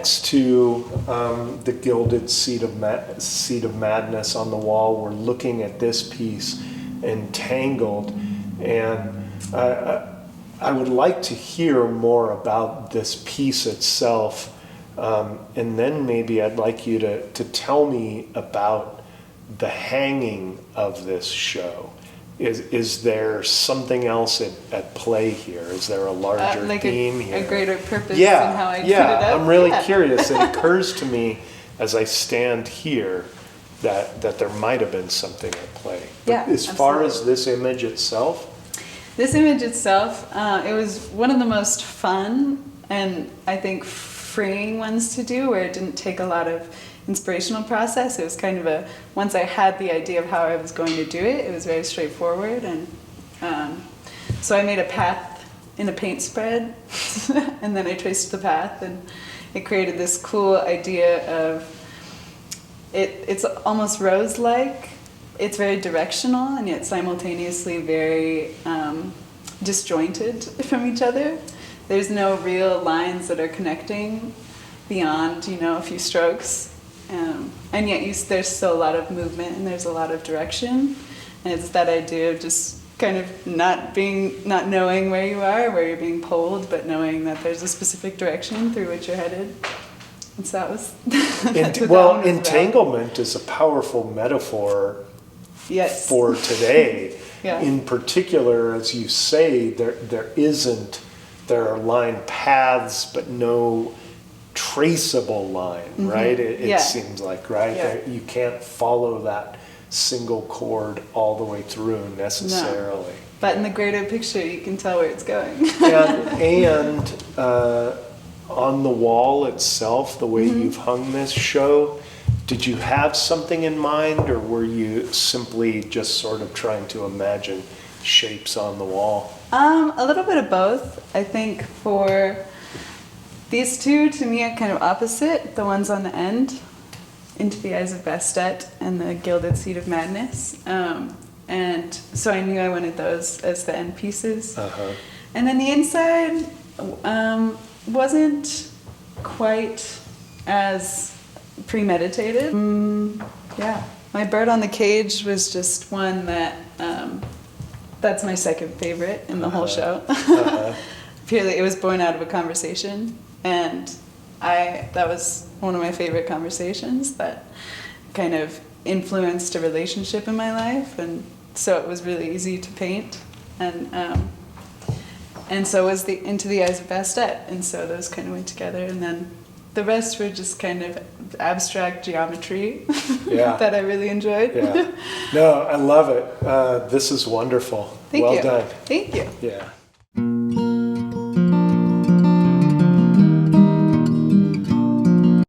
next to the gilded seat of madness on the wall, we're looking at this piece, Entangled, and I would like to hear more about this piece itself, and then maybe I'd like you to tell me about the hanging of this show. Is there something else at play here? Is there a larger like theme here? A greater purpose in how I put it up? I'm really curious. It occurs to me as I stand here that there might have been something at play. But as far as this image itself? This image itself, it was one of the most fun and I think freeing ones to do, where it didn't take a lot of inspirational process. It was kind of once I had the idea of how I was going to do it, it was very straightforward. And so I made a path in a paint spread and then I traced the path, and it created this cool idea of it's almost rose-like. It's very directional and yet simultaneously very disjointed from each other. There's no real lines that are connecting beyond, a few strokes. And yet there's still a lot of movement and there's a lot of direction. And it's that idea of just kind of not knowing where you are, where you're being pulled, but knowing that there's a specific direction through which you're headed. And so that was... entanglement is a powerful metaphor for today. Yeah. In particular, as you say, there are line paths, but no traceable line, right? It seems like, right? Yeah. You can't follow that single chord all the way through necessarily. No. But in the greater picture, you can tell where it's going. and on the wall itself, the way you've hung this show, did you have something in mind, or were you simply just sort of trying to imagine shapes on the wall? A little bit of both. I think for these two, to me, are kind of opposite. The ones on the end, Into the Eyes of Bastet and the Gilded Seat of Madness. And so I knew I wanted those as the end pieces. Uh-huh. And then the inside wasn't quite as premeditated. My bird on the cage was just one that that's my second favorite in the whole show. Purely, it was born out of a conversation, and that was one of my favorite conversations that kind of influenced a relationship in my life, and so it was really easy to paint, and so was the Into the Eyes of Bastet, and so those kind of went together, and then the rest were just kind of abstract geometry that I really enjoyed. Yeah. No, I love it. This is wonderful. Thank you. Well done. Thank you. Yeah.